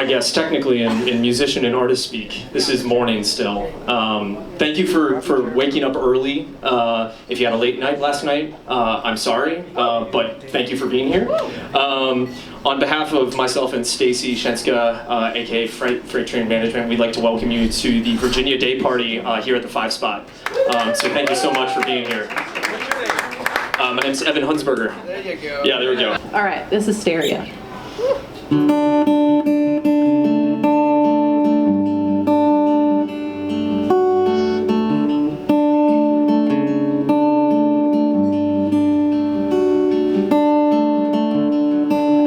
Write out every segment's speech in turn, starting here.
I guess technically in musician and artist speak, this is morning still. Thank you for waking up early. If you had a late night last night, I'm sorry, but thank you for being here. On behalf of myself and Stacy Shenska, aka Freight Train Management, we'd like to welcome you to the Virginia Day Party here at the 5 Spot. So thank you so much for being here. My name's Evan Hunsberger. There you go. Yeah, there we go. All right, this is Stereo.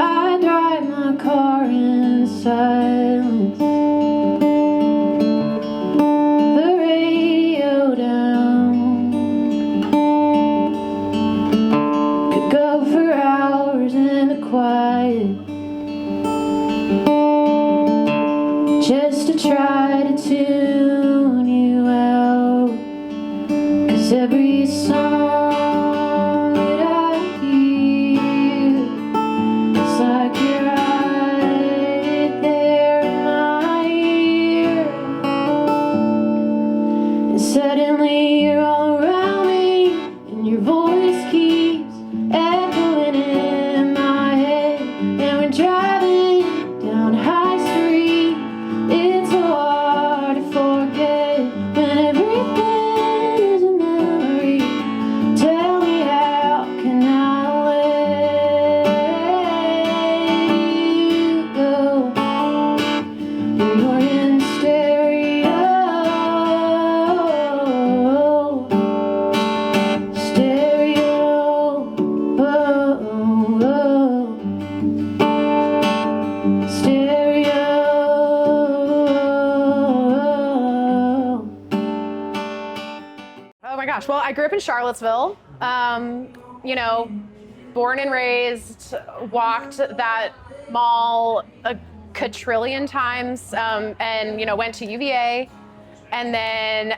I drive my car in silence, the radio down, could go for hours in the quiet, just to try to tune you out, 'cause every song that I hear, it's like you're right there in my ear, and suddenly you're all around me, and your voice keeps echoing in my head, and we're driving down High Street. It's so hard to forget when everything is a memory. Tell me, how can I let you go when you're in stereo? Stereo, stereo. Oh my gosh, well, I grew up in Charlottesville. You know, born and raised, walked that mall a quadrillion times, and, you know, went to UVA. And then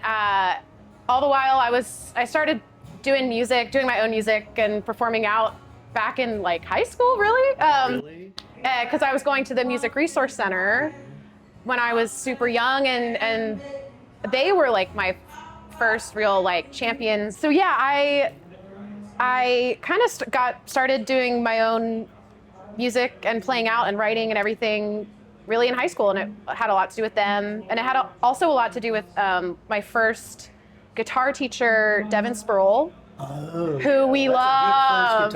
all the while I started doing music, doing my own music and performing out back in like high school, really? Really? Because I was going to the Music Resource Center when I was super young, and they were like my first real like champions. So yeah, I kind of started doing my own music and playing out and writing and everything really in high school, and it had a lot to do with them, and it had also a lot to do with my first guitar teacher, Devin Sproul, who we love,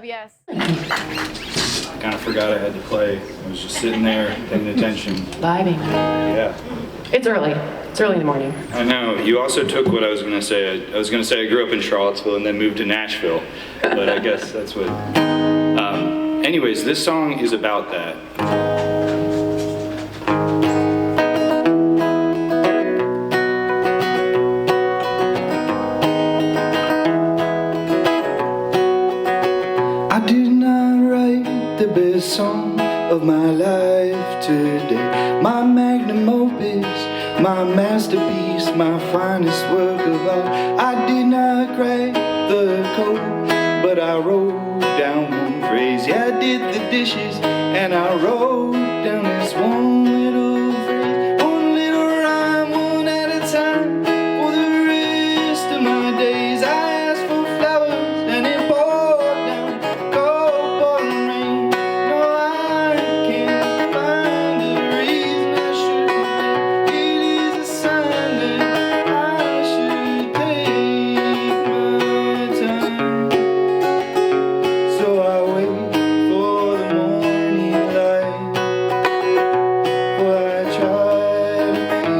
yes. I kind of forgot I had to play. I was just sitting there paying attention. Vibing. Yeah. It's early. It's early in the morning. I know. You also took what I was going to say. I was going to say I grew up in Charlottesville and then moved to Nashville. But I guess that's what... anyways, this song is about that. I did not write the best song of my life today. My magnum opus, my masterpiece, my finest work of art. I did not crack the code, but I wrote down one phrase. Yeah, I did the dishes, and I wrote down this one little phrase. One little rhyme, one at a time. For the rest of my days, I asked for flowers, and it poured down cold pouring rain. No, I can't find a reason I should. It is a sign that I should take my time. So I wait for the morning light, for I try to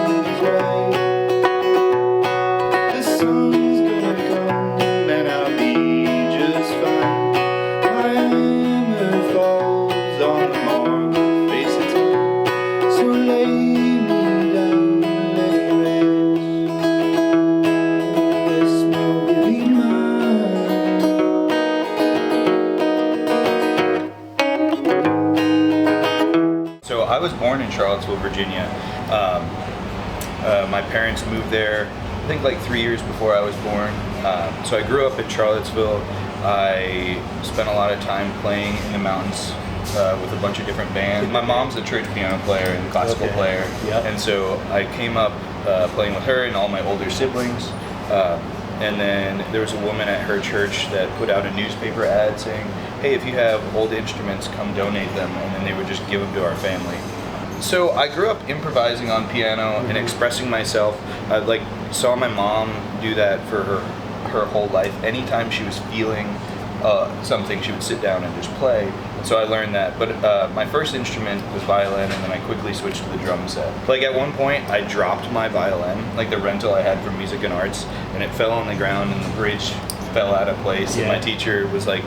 make it right. The sun's gonna come and I'll be just fine. My hammer falls on the marble face of time. So lay me down, let me rest. This will be mine. So I was born in Charlottesville, Virginia. My parents moved there, I think like 3 years before I was born. So I grew up in Charlottesville. I spent a lot of time playing in the mountains with a bunch of different bands. My mom's a church piano player and classical player, and so I came up playing with her and all my older siblings. And then there was a woman at her church that put out a newspaper ad saying, hey, if you have old instruments, come donate them, and then they would just give them to our family. So I grew up improvising on piano and expressing myself. I saw my mom do that for her whole life. Anytime she was feeling something, she would sit down and just play. So I learned that. But my first instrument was violin, and then I quickly switched to the drum set. At one point, I dropped my violin, the rental I had from Music and Arts, and it fell on the ground, and the bridge fell out of place. And my teacher was like,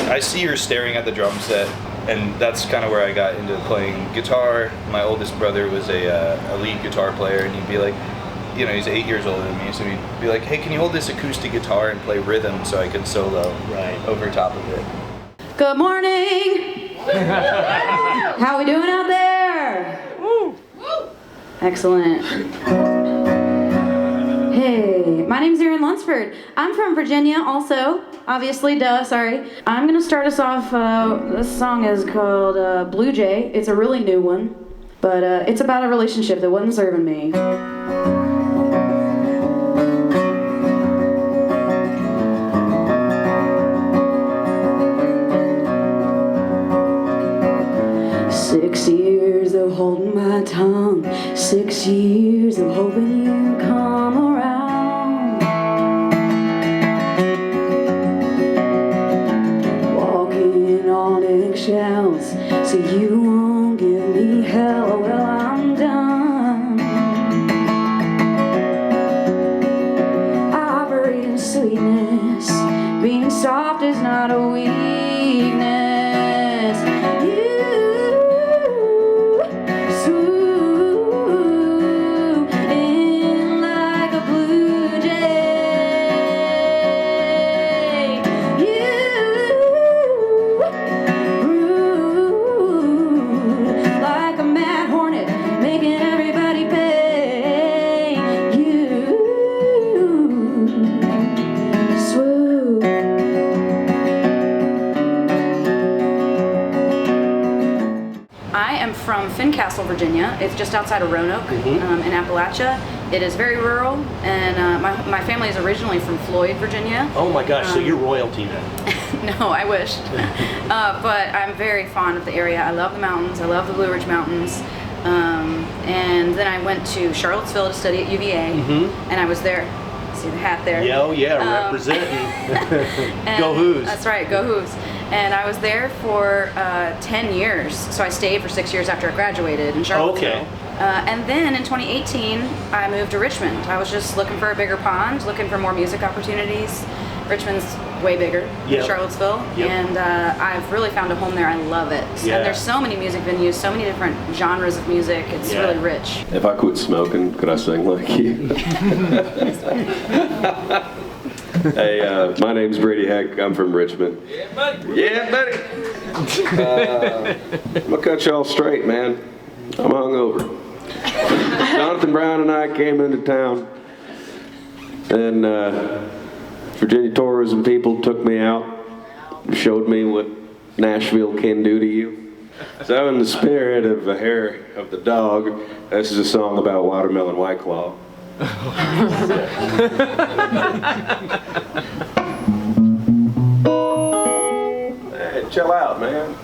I see her staring at the drum set. And that's kind of where I got into playing guitar. My oldest brother was a lead guitar player, and he'd be like, he's 8 years older than me, so he'd be like, hey, can you hold this acoustic guitar and play rhythm so I can solo over top of it? Good morning! How we doing out there? Woo. Excellent. Hey, my name's Erin Lunsford. I'm from Virginia also. Obviously, sorry. I'm gonna start us off, this song is called Blue Jay. It's a really new one, but it's about a relationship that wasn't serving me. 6 years of holding my tongue, 6 years of hoping you come around. Walking on eggshells so you won't give me hell. Well, I'm done. I operate in sweetness. Being soft is not a weakness. Castle, Virginia. It's just outside of Roanoke, in Appalachia. It is very rural, and my family is originally from Floyd, Virginia. Oh my gosh, so you're royalty then? No, I wish. But I'm very fond of the area. I love the mountains. I love the Blue Ridge Mountains. And then I went to Charlottesville to study at UVA, and I was there. See the hat there? Yeah, oh yeah, representing. Go Who's. That's right, go Who's. And I was there for 10 years, so I stayed for 6 years after I graduated in Charlottesville. Okay. And then in 2018, I moved to Richmond. I was just looking for a bigger pond, looking for more music opportunities. Richmond's way bigger than Charlottesville, and I've really found a home there. I love it. And there's so many music venues, so many different genres of music. It's really rich. If I quit smoking, could I sing like you? Hey, my name's Brady Heck. I'm from Richmond. Yeah, buddy. Yeah, buddy. I'm gonna cut y'all straight, man. I'm hungover. Jonathan Brown and I came into town, and Virginia tourism people took me out, showed me what Nashville can do to you. So in the spirit of the hair of the dog, this is a song about watermelon White Claw. Hey, chill out, man.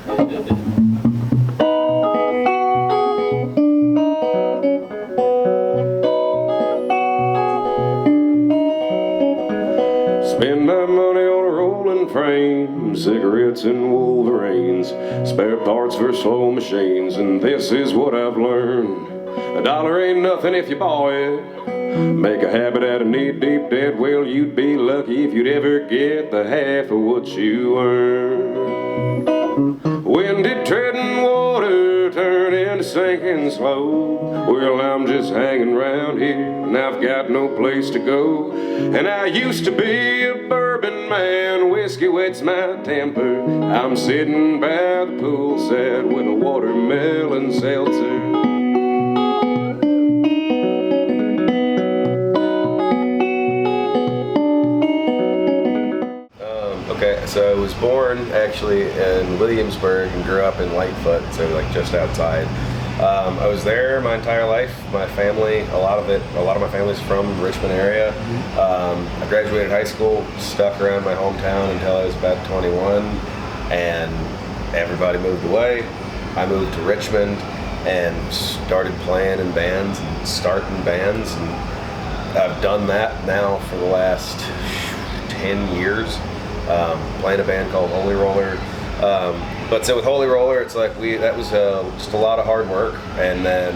Spend my money on a rolling frame, cigarettes and Wolverines, spare parts for slow machines, and this is what I've learned. $1 ain't nothing if you borrow it. Make a habit out of knee-deep debt. Well, you'd be lucky if you'd ever get the half of what you earn. When did treading water turn into sinking slow? Well, I'm just hanging around here, and I've got no place to go. And I used to be a bourbon man, whiskey wets my temper. I'm sitting by the poolside with a watermelon seltzer. So I was born actually in Williamsburg and grew up in Lightfoot, so like just outside. I was there my entire life. My family, a lot of my family's from Richmond area. I graduated high school, stuck around my hometown until I was about 21, and everybody moved away. I moved to Richmond and started playing in bands and starting bands, and I've done that now for the last 10 years, playing a band called Holy Roller. But so with Holy Roller, it's like that was just a lot of hard work, and then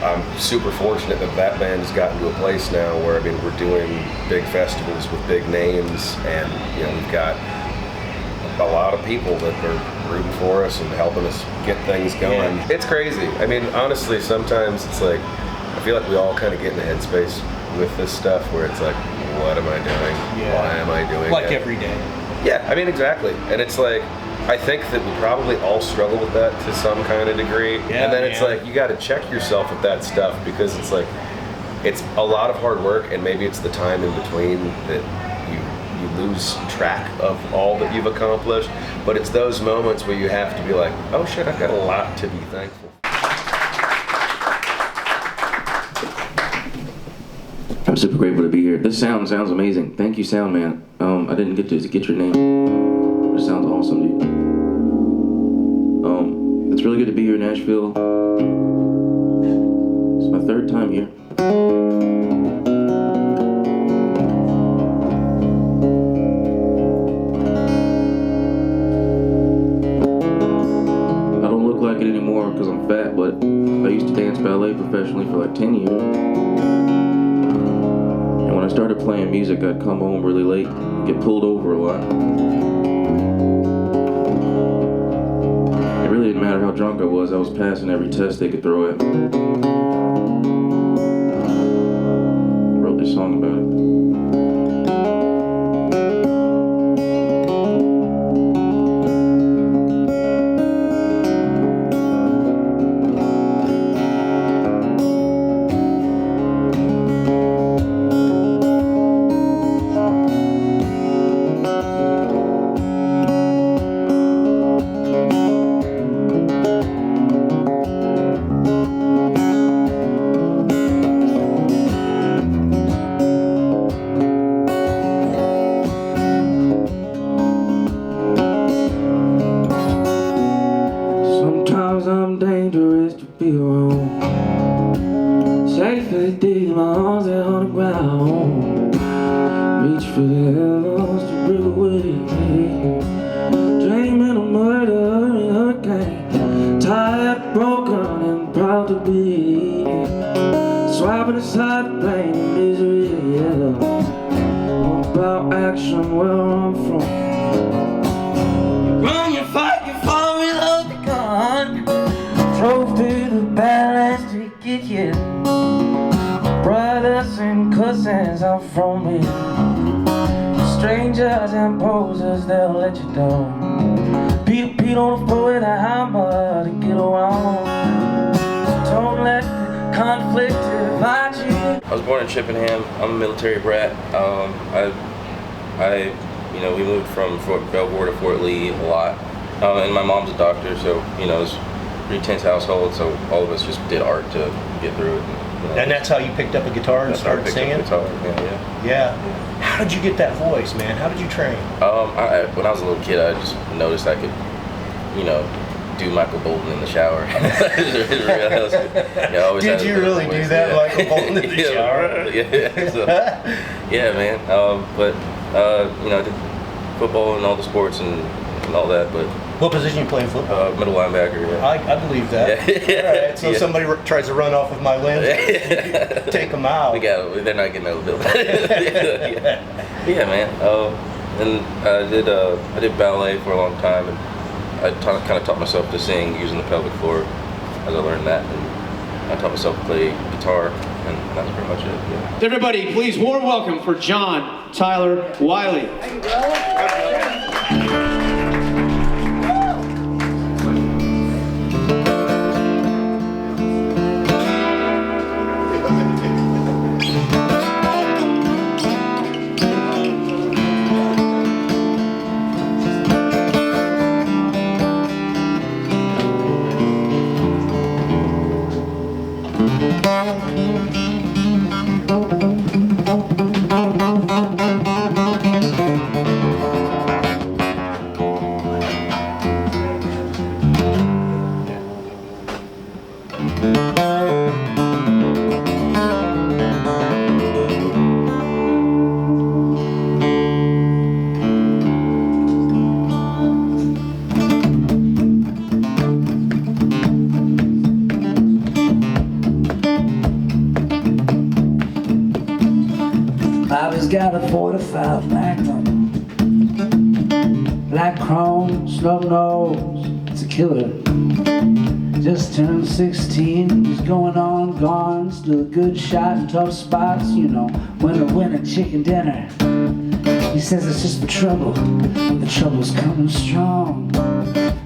I'm super fortunate that band has gotten to a place now where, I mean, we're doing big festivals with big names, and we've got a lot of people that are rooting for us and helping us get things going. Yeah. It's crazy. I mean, honestly, sometimes it's like I feel like we all kind of get in the headspace with this stuff where it's like, what am I doing? Yeah. Why am I doing like it? Every day. Yeah, I mean, exactly. And it's like, I think that we probably all struggle with that to some kind of degree. Yeah, and then it's like, you got to check yourself with that stuff, because it's like, it's a lot of hard work, and maybe it's the time in between that you lose track of all that you've accomplished. But it's those moments where you have to be like, oh shit, I've got a lot to be thankful for. I'm super grateful to be here. This sounds amazing. Thank you, sound man. I didn't get to get your name. It sounds awesome, dude. It's really good to be here in Nashville. It's my third time here. I don't look like it anymore because I'm fat, but I used to dance ballet professionally for like 10 years. And when I started playing music, I'd come home really late, get pulled over a lot. It really didn't matter how drunk I was passing every test they could throw at me. I wrote this song about it. I'm a military brat. We moved from Fort Belvoir to Fort Lee a lot. And my mom's a doctor, so, it's a pretty tense household, so all of us just did art to get through it. And that's how you picked up a guitar and started singing? Yeah. How did you get that voice, man? How did you train? When I was a little kid, I just noticed I could, do Michael Bolton in the shower. Did you really do that, Michael Bolton in the shower? Yeah, man. I did football and all the sports and all that. But what position you play in football? Middle linebacker. Yeah. I believe that. All right. So if somebody tries to run off of my lens, take them out. They're not getting out of the building. Yeah, man. And I did ballet for a long time, and I kind of taught myself to sing using the pelvic floor as I learned that, and I taught myself to play guitar, and that's pretty much it. Yeah. Everybody, please warm welcome for Jon Tyler Wiley. Bobby's got a 45 Magnum, black chrome, snub nose, it's a killer. Just turned 16, he's going on, gone, still a good shot in tough spots, you know, when to win a chicken dinner. He says it's just the trouble, the trouble's coming strong.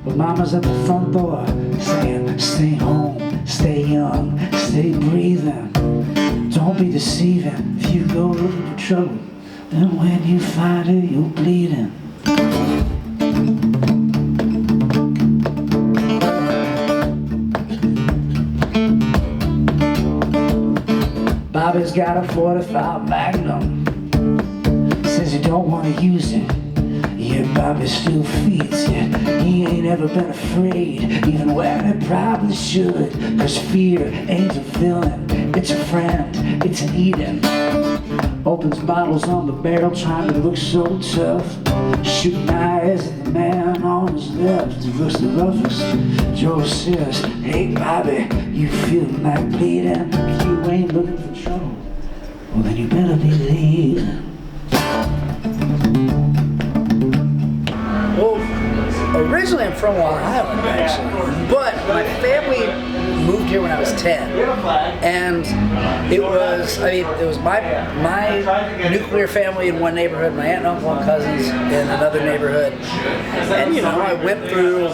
But mama's at the front door saying, stay home, stay young, stay breathing. Don't be deceiving. If you go looking for trouble, then when you find it, you're bleeding. Bobby's got a 45 Magnum. Says you don't want to use it. Yet Bobby still feeds you. He ain't ever been afraid, even when he probably should. Cause fear ain't a villain, it's a friend, it's an Eden. Opens bottles on the barrel, trying to look so tough. Shooting eyes at the man on his left. He looks the roughest. Joe says, hey Bobby, you feeling like bleeding? If you ain't looking for trouble, well then you better be leaving. Well, originally I'm from Long Island, actually, but my family moved here when I was 10, and it was my nuclear family in one neighborhood, my aunt and uncle and cousins in another neighborhood, and you know, I went through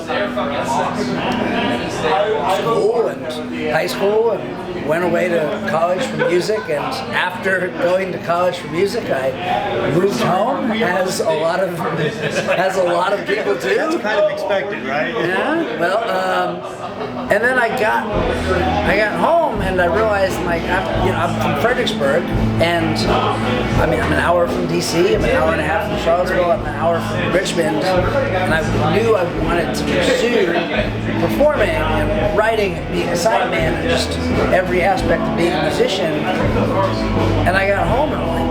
school and high school and went away to college for music, and after going to college for music, I moved home, as a lot of people do. That's kind of expected, right? Yeah. Well, and then I got home and I realized, like, I'm from Fredericksburg, and I mean, I'm an hour from DC, I'm an hour and a half from Charlottesville, I'm an hour from Richmond, and I knew I wanted to pursue performing and writing and being a sideman and just every aspect of being a musician. And I got home and I'm like,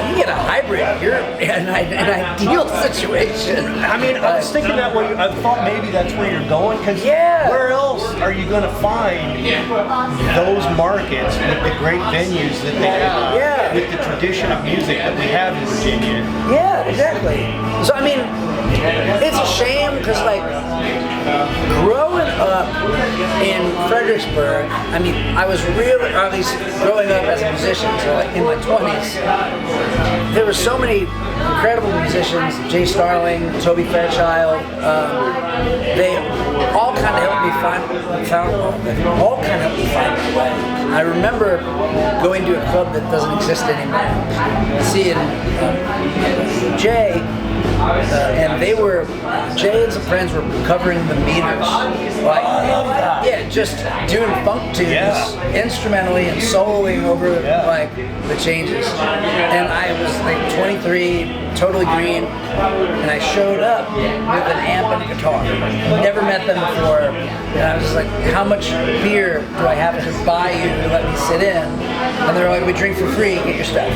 you get a hybrid, you're in an ideal situation. I mean, I was thinking that way. I thought maybe that's where you're going, because where else are you going to find those markets with the great venues that they have, with the tradition of music that we have in Virginia? Yeah, exactly. So I mean, it's a shame because, like, growing up in Fredericksburg, I mean, I was really, or at least growing up as a musician, so like in my 20s, there were so many incredible musicians, Jay Starling, Toby Fairchild, they all kind of helped me find my way. I remember going to a club that doesn't exist anymore, seeing Jay, and Jay and some friends were covering the meters, like, yeah, just doing funk tunes instrumentally and soloing over like the changes. And I was like 23, totally green, and I showed up with an amp and a guitar. Never met them before, and I was just like, how much beer do I have to buy you to let me sit in? And they're like, we drink for free, get your stuff.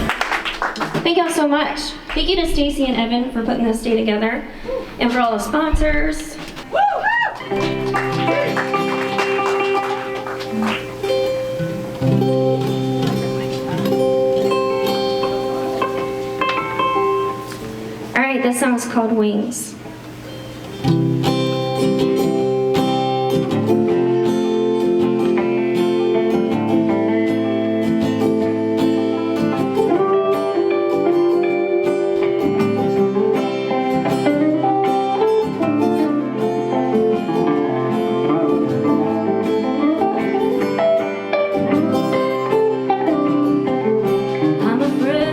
Thank y'all so much. Thank you to Stacy and Evan for putting this day together, and for all the sponsors. All right, this song is called Wings. I'm afraid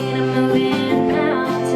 I'm moving mountains.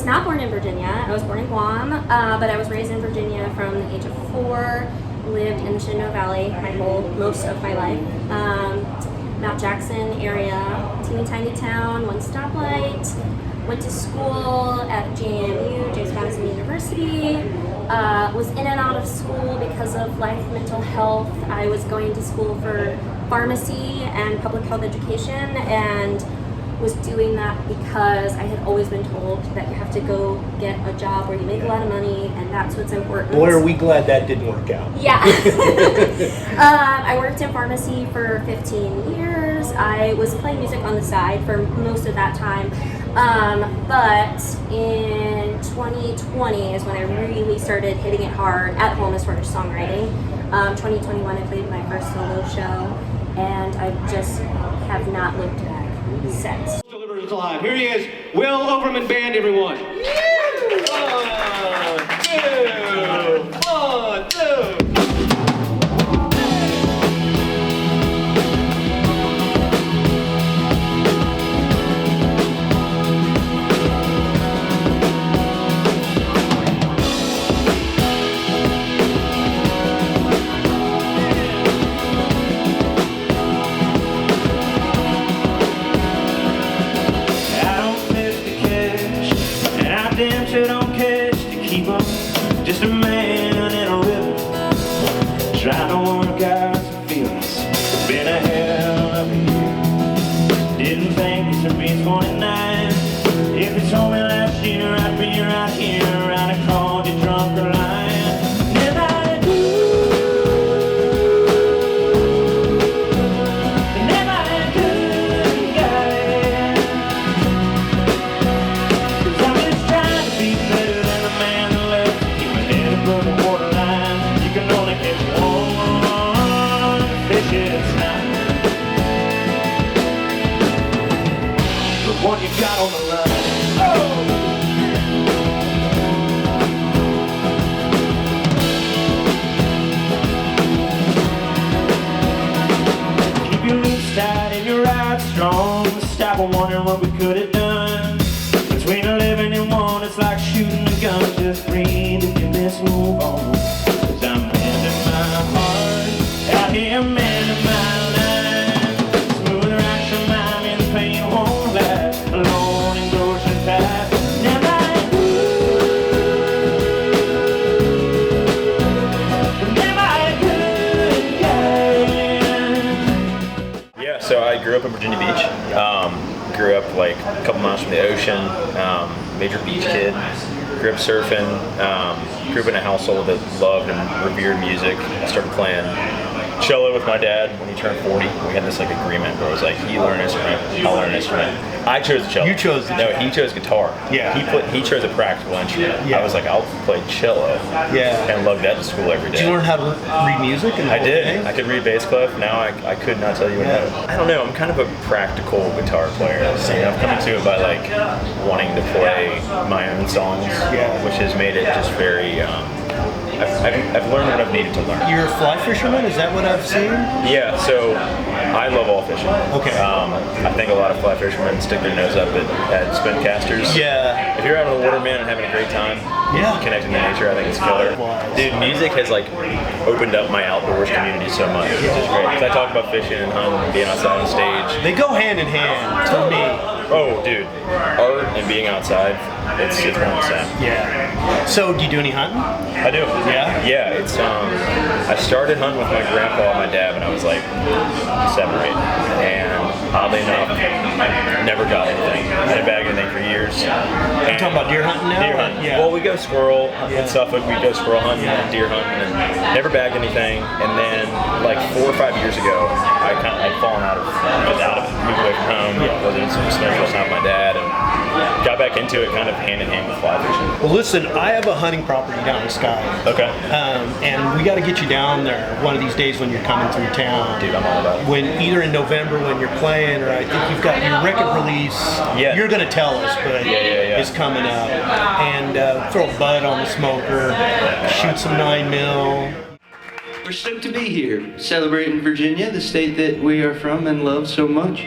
was not born in Virginia. I was born in Guam, but I was raised in Virginia from the age of 4. Lived in the Shenandoah Valley most of my life. Mount Jackson area, teeny tiny town, 1 stoplight. Went to school at JMU, James Madison University. Was in and out of school because of life, mental health. I was going to school for pharmacy and public health education, and was doing that because I had always been told that you have to go get a job where you make a lot of money, and that's what's important. Boy, are we glad that didn't work out. Yeah. I worked in pharmacy for 15 years. I was playing music on the side for most of that time. But in 2020 is when I really started hitting it hard at home as far as songwriting. 2021 I played my first solo show, and I just have not looked back since. Delivers live. Here he is, Will Overman Band, everyone. 1, 2, 1, 2. Just a man in a river, trying to work out some feelings. It's been a hell of a year. Didn't think this would be 29. If you told me last year I'd be right here, I'd have called you drunk or lying. And I do. And I could, guy. 'Cause I'm just trying to be better than the man that left. Above the waterline, you can only catch one fish at a time. The one you got on the line. Oh! Keep your loose tight and your ride strong. Stop and wondering what we could have done. Between 11 and 1, it's like shooting a gun. Just breathe if you miss, move on. 'Cause I'm mending my heart, out here mending my line. Smooth right your mind and the pain won't last. Alone in ocean path. Now Yeah, so I grew up in Virginia Beach. Grew up like a couple miles from the ocean. Major beach kid. Grew up surfing. Grew up in a household that loved and revered music. I started playing cello with my dad when he turned 40. We had this like agreement where it was like, he learned an instrument, I'll learn an instrument. I chose the cello. You chose the cello. No, he chose guitar. Yeah. He chose a practical instrument. Yeah. I was like, I'll play cello. Yeah. And love that to school every day. Did you learn how to read music? I did. I could read bass clef. Now I could not tell you what note. I don't know. I'm kind of a practical guitar player. So I've come into it by like wanting to play my own songs, which has made it just very. I've learned what I've needed to learn. You're a fly fisherman? Is that what I've seen? Yeah, so I love all fishing. Okay. I think a lot of fly fishermen stick their nose up at spin casters. Yeah. If you're out on the water, man, and having a great time, connecting to nature, I think it's killer. Dude, music has like opened up my outdoors community so much, which is great. Because I talk about fishing and hunting and being outside on stage. They go hand in hand to me. Oh, dude, art and being outside, it's one and the same. Yeah. So, do you do any hunting? I do. Yeah? Yeah, it's, I started hunting with my grandpa and my dad when I was like 7 or 8. And oddly enough, never got anything. I didn't bag anything for years. You talking about deer hunting now? Deer hunting. Yeah. Well, we go squirrel and stuff, like we go squirrel hunting and deer hunting and never bagged anything. And then like 4 or 5 years ago, I'd fallen out of it, moved away from home, was in some special time with my dad, and got back into it kind of hand in hand with fly fishing. Well, listen, I have a hunting property down in Sky. Okay. And we got to get you down there one of these days when you're coming through town. Dude, I'm all about it. When either in November when you're playing, or I think you've got your record release. Yeah. You're going to tell us, but it's coming up. And throw a bud on the smoker, shoot some 9mm. We're stoked to be here, celebrating Virginia, the state that we are from and love so much.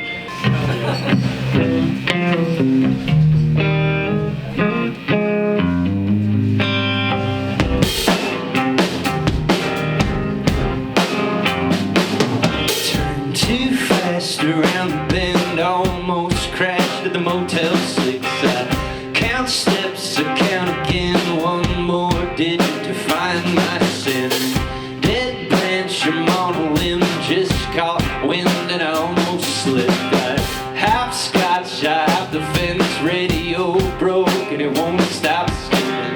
on till 6. I count steps, I count again. One more digit to find my sin. Dead branch, I'm on a limb. Just caught wind and I almost slipped. I hopscotch, I hop the fence. Radio broke and it won't stop spinning.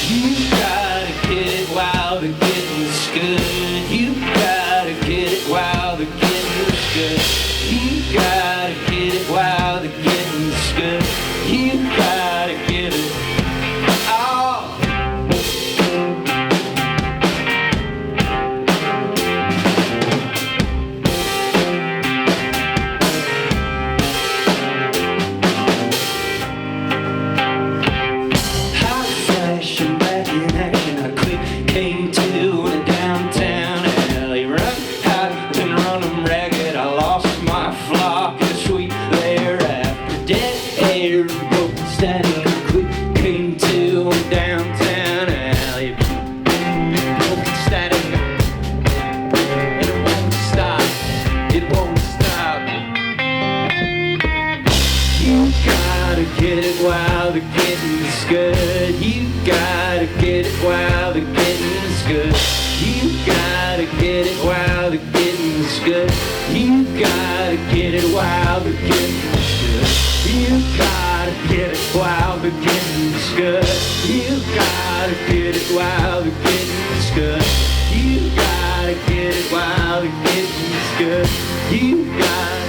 You gotta get it while the getting's good. You gotta get it while the getting's good. You gotta get it while the getting's good. You gotta get it. While the getting's good, you gotta get it while the getting's good. You gotta get it while the getting's good. You gotta get it while the getting's good. You gotta get it while the getting's good. You gotta get it while the getting's good. You gotta get it while the getting's good. You gotta.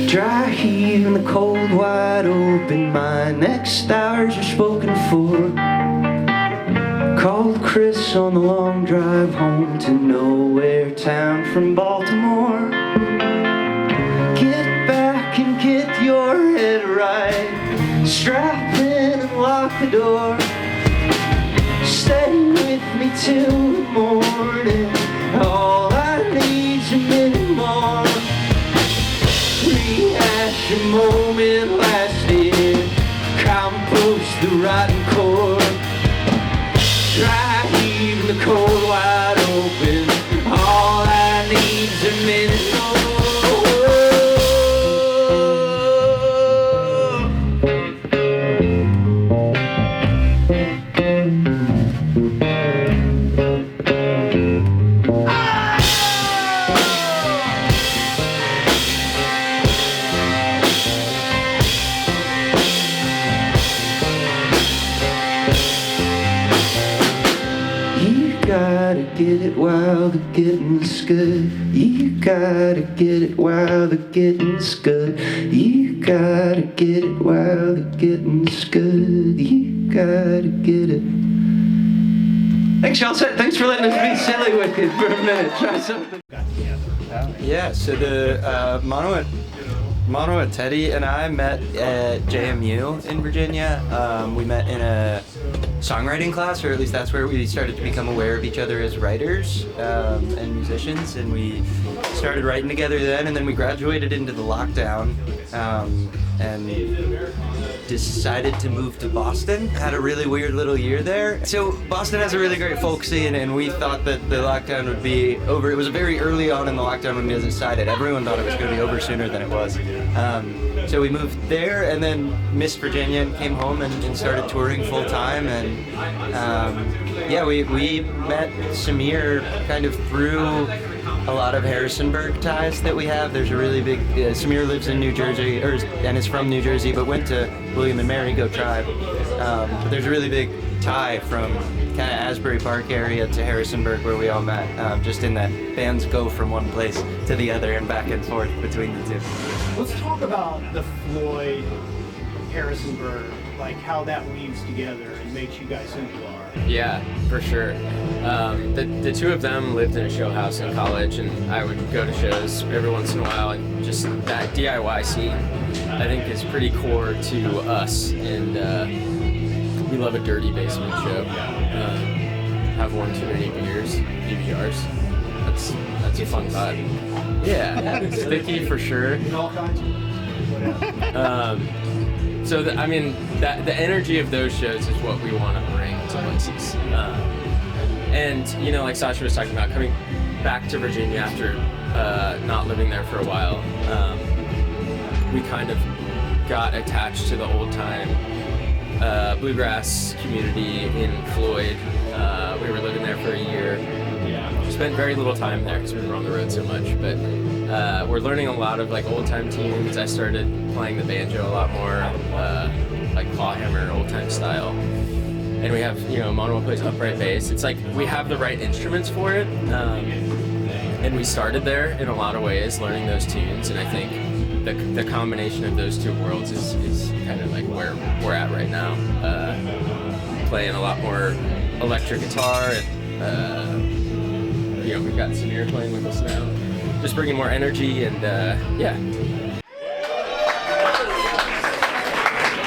Dry heat in the cold, wide open mind. Next hours are spoken for. Called Chris on the long drive home to nowhere town from Baltimore. Get back and get your head right. Strap in and lock the door. Stay with me till the morning. All I need's a minute more. Rehash a moment last year. Compost the rotten core. Dry heat in the cold, wide open. All I need's a minute more. Get it while the getting's good. You gotta get it while the getting's good. You gotta get it while the getting's good. You gotta get it. Thanks, y'all. Thanks for letting us be silly with you for a minute. Try something. Yeah, so the Mono and Teddy and I met at JMU in Virginia. We met in a songwriting class, or at least that's where we started to become aware of each other as writers and musicians, and we started writing together then, and then we graduated into the lockdown and decided to move to Boston. Had a really weird little year there. So Boston has a really great folk scene, and we thought that the lockdown would be over. It was very early on in the lockdown when we decided. Everyone thought it was going to be over sooner than it was. So we moved there and then missed Virginia and came home and started touring full time. And yeah, we met Samir kind of through a lot of Harrisonburg ties that we have. There's a really big, Samir lives in New Jersey, and is from New Jersey, but went to William and Mary, go Tribe. But there's a really big tie from kind of Asbury Park area to Harrisonburg where we all met, just in that bands go from one place to the other and back and forth between the two. Let's talk about the Floyd Harrisonburg, like how that weaves together and makes you guys who you are. Yeah, for sure. The two of them lived in a show house in college, and I would go to shows every once in a while, and just that DIY scene, I think, is pretty core to us, and we love a dirty basement show. Have one too many beers, PBRs. That's a fun vibe. Yeah, sticky for sure. So I mean, the energy of those shows is what we want to bring to places. And you know, like Sasha was talking about, coming back to Virginia after not living there for a while, we kind of got attached to the old time bluegrass community in Floyd. We were living there for a year. Spent very little time there because we were on the road so much, but we're learning a lot of like old time tunes. I started playing the banjo a lot more, like clawhammer, old time style. And we have, Manuel plays upright bass. It's like we have the right instruments for it. And we started there in a lot of ways, learning those tunes. And I think the combination of those two worlds is kind of like where we're at right now. Playing a lot more electric guitar, and we've got Samir playing with us now. Just bringing more energy and yeah.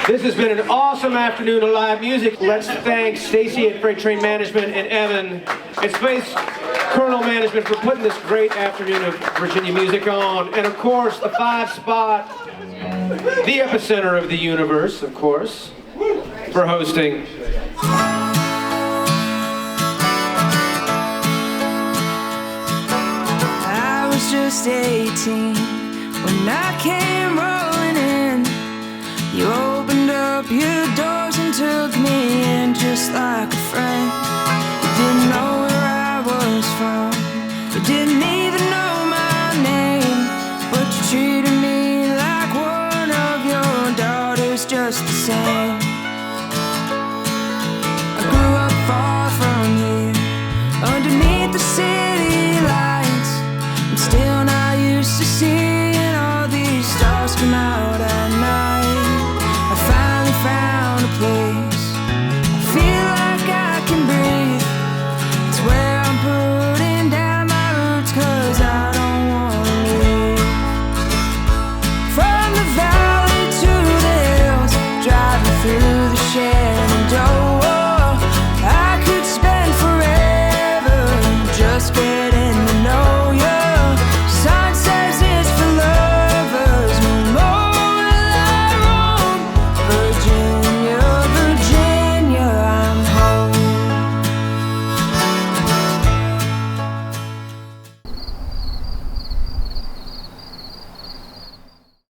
This has been an awesome afternoon of live music. Let's thank Stacy at Freight Train Management and Evan at Space Colonel Management for putting this great afternoon of Virginia music on. And of course, the 5 spot, the epicenter of the universe, of course, for hosting. I was just 18 when I came rolling in. You opened up your doors and took me in just like a friend. You didn't know where I was from, you didn't even know my name, but you treated me like one of your daughters just the same. I grew up far from here, underneath the city lights. I'm still